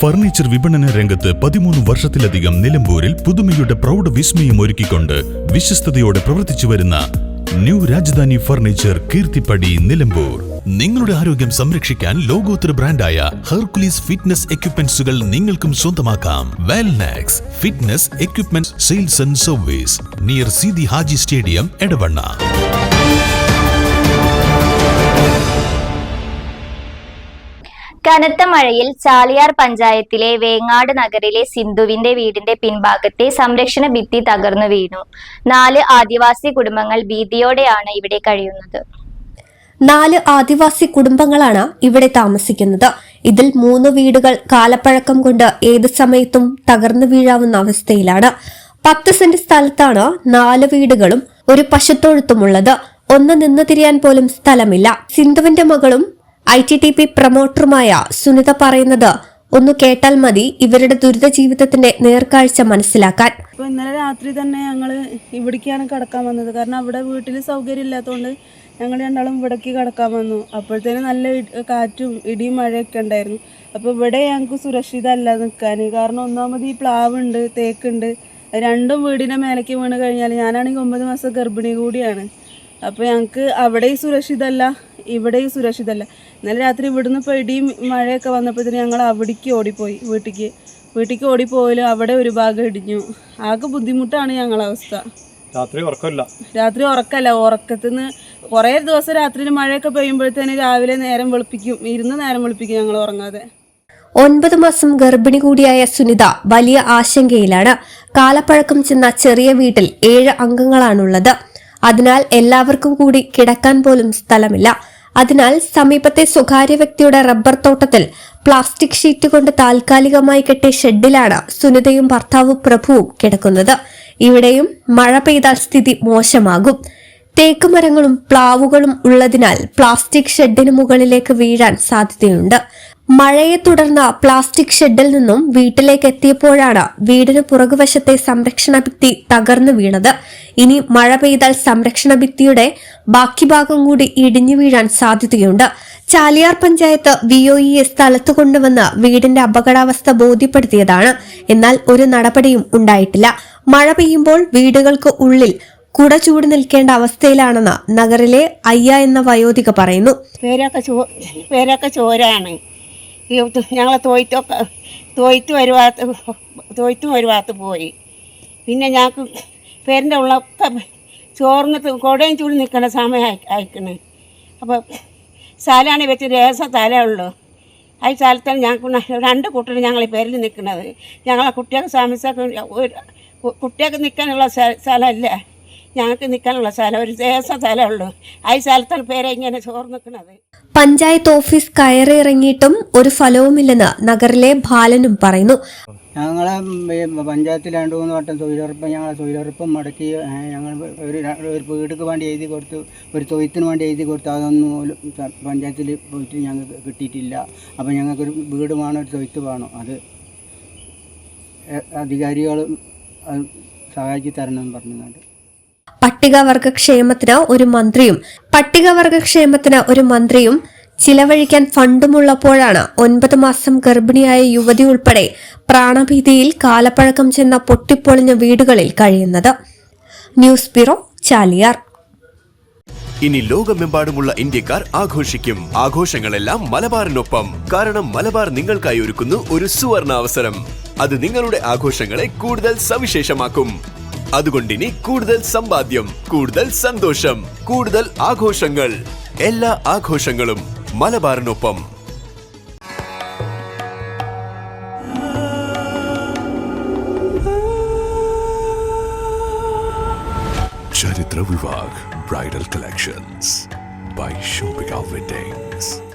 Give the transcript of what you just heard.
Furniture വിപണന രംഗത്ത് 13 വർഷത്തിലധികം നിലമ്പൂരിൽ പുതുമയുടെ പ്രൗഢ വിസ്മയം ഒരുക്കിക്കൊണ്ട് വിശ്വസ്തയോടെ പ്രവർത്തിച്ചു വരുന്ന ന്യൂ രാജധാനി ഫർണിച്ചർ കീർത്തിപ്പടി നിലമ്പൂർ. നിങ്ങളുടെ ആരോഗ്യം സംരക്ഷിക്കാൻ ലോകോത്തര ബ്രാൻഡായ ഹെർക്കുലീസ് ഫിറ്റ്നസ് എക്യുപ്മെന്റ്സുകൾ നിങ്ങൾക്കും സ്വന്തമാക്കാം. Wellnex fitness equipment sales and service near Seethi Haji stadium, Edavanna. കനത്ത മഴയിൽ ചാലിയാർ പഞ്ചായത്തിലെ വേങ്ങാട് നഗറിലെ സിന്ധുവിന്റെ വീടിന്റെ പിൻഭാഗത്തെ സംരക്ഷണ ഭിത്തി തകർന്നു വീണു. 4 ആദിവാസി കുടുംബങ്ങൾ ഭീതിയോടെയാണ് ഇവിടെ കഴിയുന്നത്. 4 ആദിവാസി കുടുംബങ്ങളാണ് ഇവിടെ താമസിക്കുന്നത്. ഇതിൽ 3 വീടുകൾ കാലപ്പഴക്കം കൊണ്ട് ഏത് സമയത്തും തകർന്നു വീഴാവുന്ന അവസ്ഥയിലാണ്. 10 സെന്റ് സ്ഥലത്താണ് 4 വീടുകളും ഒരു പശുത്തൊഴുത്തുമുള്ളത്. ഒന്ന് നിന്ന് തിരിയാൻ പോലും സ്ഥലമില്ല. സിന്ധുവിന്റെ മകളും ITTP പ്രൊമോട്ടറുമായ സുനിത പറയുന്നത് ഒന്ന് കേട്ടാൽ മതി ഇവരുടെ ദുരിത ജീവിതത്തിന്റെ നേർക്കാഴ്ച മനസ്സിലാക്കാൻ. ഇന്നലെ രാത്രി തന്നെ ഞങ്ങള് ഇവിടേക്കാണ് കിടക്കാൻ വന്നത്. കാരണം അവിടെ വീട്ടിൽ സൗകര്യം ഇല്ലാത്തതുകൊണ്ട് ഞങ്ങൾ രണ്ടാളും ഇവിടേക്ക് കിടക്കാൻ വന്നു. അപ്പോഴത്തേനും നല്ല കാറ്റും ഇടിയും മഴയൊക്കെ ഉണ്ടായിരുന്നു. അപ്പോൾ ഇവിടെ ഞങ്ങൾക്ക് സുരക്ഷിതമല്ല നിൽക്കാൻ. കാരണം ഒന്നാമത് ഈ പ്ലാവുണ്ട്, തേക്കുണ്ട്, രണ്ടും വീടിൻ്റെ മേലേക്ക് വീണ് കഴിഞ്ഞാൽ ഞാനാണെങ്കിൽ 9 മാസം ഗർഭിണി കൂടിയാണ്. അപ്പോൾ ഞങ്ങൾക്ക് അവിടെയും സുരക്ഷിതമല്ല, ഇവിടെയും സുരക്ഷിതമല്ല. ഇന്നലെ രാത്രി ഇവിടുന്ന് ഇപ്പോൾ ഇടിയും മഴയൊക്കെ വന്നപ്പോഴത്തേന് ഞങ്ങൾ അവിടേക്ക് ഓടിപ്പോയി. വീട്ടിലേക്ക് ഓടിപ്പോയാലും അവിടെ ഒരു ഭാഗം ഇടിഞ്ഞു. ആകെ ബുദ്ധിമുട്ടാണ് ഞങ്ങളെ അവസ്ഥ. രാത്രി ഉറക്കമല്ല, ഉറക്കത്തിന്ന് കുറേ ദിവസം രാത്രിയിൽ മഴയൊക്കെ പെയ്യുമ്പോഴത്തേന് രാവിലെ നേരം വെളുപ്പിക്കും ഞങ്ങൾ ഉറങ്ങാതെ. 9 മാസം ഗർഭിണി കൂടിയായ സുനിത വലിയ ആശങ്കയിലാണ്. കാലപ്പഴക്കം ചെന്ന ചെറിയ വീട്ടിൽ 7 അംഗങ്ങളാണുള്ളത്. അതിനാൽ എല്ലാവർക്കും കൂടി കിടക്കാൻ പോലും സ്ഥലമില്ല. അതിനാൽ സമീപത്തെ സ്വകാര്യ വ്യക്തിയുടെ റബ്ബർ തോട്ടത്തിൽ പ്ലാസ്റ്റിക് ഷീറ്റ് കൊണ്ട് താൽക്കാലികമായി കെട്ടിയ ഷെഡിലാണ് സുനിതയും ഭർത്താവ് പ്രഭുവും കിടക്കുന്നത്. ഇവിടെയും മഴ പെയ്താൽ സ്ഥിതി മോശമാകും. തേക്ക് മരങ്ങളും പ്ലാവുകളും ഉള്ളതിനാൽ പ്ലാസ്റ്റിക് ഷെഡിന് മുകളിലേക്ക് വീഴാൻ സാധ്യതയുണ്ട്. മഴയെ തുടർന്ന് പ്ലാസ്റ്റിക് ഷെഡിൽ നിന്നും വീട്ടിലേക്ക് എത്തിയപ്പോഴാണ് വീടിന് പുറകുവശത്തെ സംരക്ഷണ ഭിത്തി തകർന്നു വീണത്. ഇനി മഴ പെയ്താൽ സംരക്ഷണ ഭിത്തിയുടെ ബാക്കി ഭാഗം കൂടി ഇടിഞ്ഞു വീഴാൻ സാധ്യതയുണ്ട്. ചാലിയാർ പഞ്ചായത്ത് VOEയെ സ്ഥലത്ത് കൊണ്ടുവന്ന് വീടിന്റെ അപകടാവസ്ഥ ബോധ്യപ്പെടുത്തിയതാണ്. എന്നാൽ ഒരു നടപടിയും ഉണ്ടായിട്ടില്ല. മഴ പെയ്യുമ്പോൾ വീടുകൾക്ക് ഉള്ളിൽ കുട ചൂട് നിൽക്കേണ്ട അവസ്ഥയിലാണെന്ന് നഗറിലെ അയ്യ എന്ന വയോധിക പറയുന്നു. പേരൊക്കെ ചോരാണ്. ഞങ്ങളെ തോയ്ത്ത് ഒരു ഭാഗത്ത് പോയി. പിന്നെ ഞങ്ങൾക്ക് പേരിൻ്റെ ഉള്ളൊക്കെ ചോർന്നിട്ട് കൊടയും ചൂട് നിൽക്കുന്ന സമയം അയക്കണേ. അപ്പോൾ സ്ഥലമാണ് വെച്ച് രേസ സ്ഥലമുള്ളൂ. ആ സ്ഥലത്താണ് ഞങ്ങൾക്ക് 2 കൂട്ടർ ഞങ്ങൾ ഈ പേരിൽ നിൽക്കുന്നത്. ഞങ്ങളെ കുട്ടികൾക്ക് കുട്ടികൾക്ക് നിൽക്കാനുള്ള സ്ഥലമല്ല, ഞങ്ങൾക്ക് നിൽക്കാനുള്ള സ്ഥലം ഒരു ദേശം സ്ഥലമുള്ളൂ. ആ സ്ഥലത്താണ് പേരെ ഇങ്ങനെ ചോർന്ന് നിൽക്കുന്നത്. പഞ്ചായത്ത് ഓഫീസ് കയറിയിറങ്ങിയിട്ടും ഒരു ഫലവുമില്ലെന്ന് നഗറിലെ ബാലനും പറയുന്നു. ഞങ്ങളെ പഞ്ചായത്തിൽ 2-3 വട്ടം തൊഴിലുറപ്പ് മുടക്കി ഞങ്ങൾ ഒരു വീടിക്ക് വേണ്ടി എഴുതി കൊടുത്തു, ഒരു തൊയ്ത്തിന് വേണ്ടി എഴുതി കൊടുത്തു. അതൊന്നും പഞ്ചായത്തിൽ പോയിട്ട് ഞങ്ങൾക്ക് കിട്ടിയിട്ടില്ല. അപ്പോൾ ഞങ്ങൾക്കൊരു വീട് വേണം, ഒരു തൊയ്ത്ത് വേണം. അത് അധികാരികൾ സഹായിച്ചു തരണമെന്ന് പറഞ്ഞുകൊണ്ട് പട്ടികവർഗക്ഷേമത്തിന് ഒരു മന്ത്രിയും ചിലവഴിക്കാൻ ഫണ്ടുമുള്ളപ്പോഴാണ് 9 മാസം ഗർഭിണിയായ യുവതി ഉൾപ്പെടെ പ്രാണഭീതിയിൽ കാലപ്പഴക്കം ചെന്ന പൊട്ടിപ്പൊളിഞ്ഞ വീടുകളിൽ കഴിയുന്നത്. News bureau, Chaliyar. ഇനി ലോകമെമ്പാടുമുള്ള ഇന്ത്യക്കാർ ആഘോഷിക്കും. ആഘോഷങ്ങളെല്ലാം മലബാറിനൊപ്പം. കാരണം മലബാർ നിങ്ങൾക്കായി ഒരുക്കുന്നു ഒരു സുവർണ അവസരം. അത് നിങ്ങളുടെ ആഘോഷങ്ങളെ കൂടുതൽ സവിശേഷമാക്കും. അതുകൊണ്ടിനി കൂടുതൽ സമ്പാദ്യം, കൂടുതൽ സന്തോഷം, കൂടുതൽ ആഘോഷങ്ങൾ. എല്ലാ ആഘോഷങ്ങളും മലബാറിനൊപ്പം. ചരിത്ര Vivah bridal collections by Shobhika Weddings.